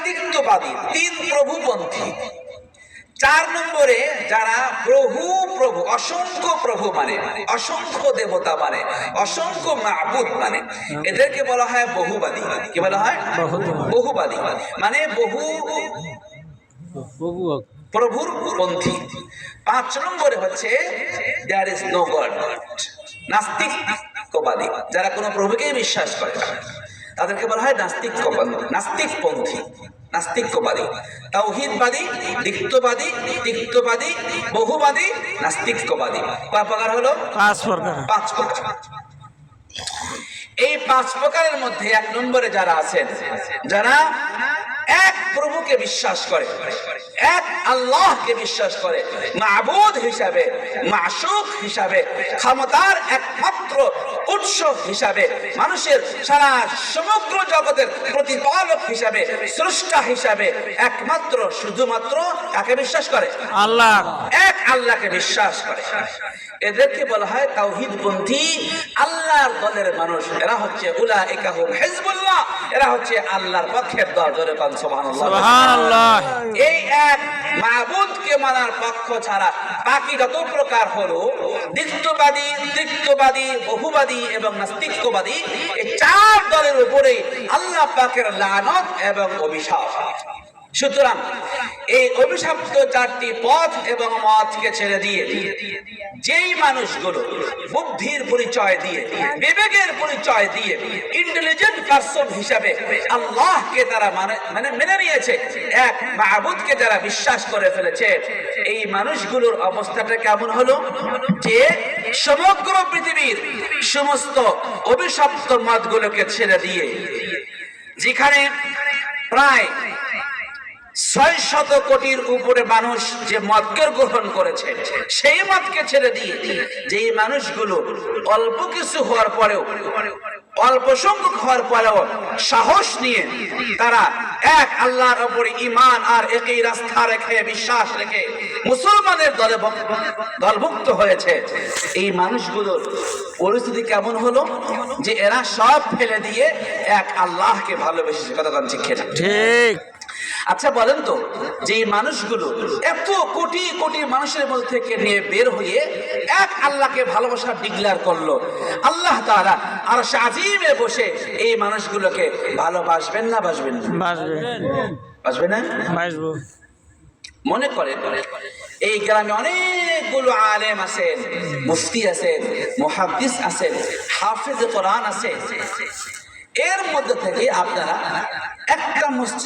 নাস্তিকবাদী, তিন প্রভুপন্থী। 4 নম্বরে যারা প্রভু প্রভু অসংখ্য প্রভু মানে, অসংখ্য দেবতা মানে, অসংখ্য মাবুদ মানে, এদেরকে বলা হয় বহুবাদী। কি বলা হয়? বহুবাদী মানে বহু প্রভুর পন্থী। 5 নম্বরে হচ্ছে দেয়ার ইজ নো গড, নাস্তিকবাদী, যারা কোনো প্রভুকেই বিশ্বাস করে না, তাদেরকে বলা হয় নাস্তিকপন্থী, নাস্তিকবাদী। তাওহীদবাদী, দ্বৈতবাদী, তিক্তবাদী, বহুবাদী, নাস্তিকবাদী। কয় প্রকার হলো? 5 প্রকার। এই 5 প্রকারের মধ্যে 1 নম্বরে যারা আছেন, যারা এক প্রভুকে বিশ্বাস করে, এক আল্লাহকে বিশ্বাস করে মাবুদ হিসাবে, মাশুক হিসাবে, ক্ষমতার একমাত্র উৎস হিসাবে, মানুষের সারা সমগ্র জগতের প্রতিপালক হিসাবে, স্রষ্টা হিসাবে, একমাত্র শুধুমাত্র কাকে বিশ্বাস করে? আল্লাহ, এক আল্লাহকে বিশ্বাস করে, এদেরকে বলা হয় তাওহীদপন্থী, আল্লাহর দলের মানুষ। এরা হচ্ছে উলাইকা হুম হিজবুল্লাহ, এরা হচ্ছে আল্লাহর পক্ষের দল। জোরে বলেন সুবহানাল্লাহ, সুবহানাল্লাহ। এই এক মাবুদকে মানার পক্ষ ছাড়া বাকি যত প্রকার হলো দ্বৈতবাদী, তিক্তবাদী, বহুবাদী এবং নাস্তিকবাদী, এই 4 দলের উপরে আল্লাহ পাকের লানত এবং অভিশাপ। সুতরাং এই অভিশপ্ত 4টি পথ এবং মতকে ছেড়ে দিয়ে যেই মানুষগুলো বুদ্ধির পরিচয় দিয়ে, বিবেকের পরিচয় দিয়ে, ইন্টেলিজেন্ট পারসন হিসাবে আল্লাহকে তারা মেনে নিয়েছে, এক মাবুদকে যারা বিশ্বাস করে ফেলেছে, এই মানুষগুলোর অবস্থাটা কেমন হলো? যে সমগ্র পৃথিবীর সমস্ত অভিশপ্ত মতগুলোকে ছেড়ে দিয়ে, যেখানে প্রায় 600 কোটির উপরে মানুষ যে মতকে গ্রহণ করেছে, সেই মতকে ছেড়ে দিয়ে যেই মানুষগুলো অল্প কিছু হওয়ার পরেও, অল্প সংখ্যক হওয়ার পরেও সাহস নিয়ে তারা এক আল্লাহর উপরে ঈমান আর একই রাস্তা রেখে, বিশ্বাস রেখে মুসলমানের দলভুক্ত হয়েছে, এই মানুষগুলোর পরিস্থিতি কেমন হলো? যে এরা সব ফেলে দিয়ে এক আল্লাহকে ভালোবেসেছে। কথা ঠিক? ঠিক। আচ্ছা বলেন তো, যে মানুষগুলো এত কোটি কোটি মানুষের মধ্যে থেকে নিয়ে বের হয়ে এক আল্লাহকে ভালোবাসা ডিক্লেয়ার করলো, আল্লাহ তাআলা আরশে আজিমে বসে এই মানুষগুলোকে ভালোবাসবেন না বাসবেন না? বাসবে না? বাসবো। মনে করেন এই গ্রামে অনেকগুলো আলেম আছেন, মুফতি আছেন, মুহাদ্দিস আছেন, হাফেজ কোরআন আছে, এর মধ্যে থেকে আপনারা একটা মসজিদ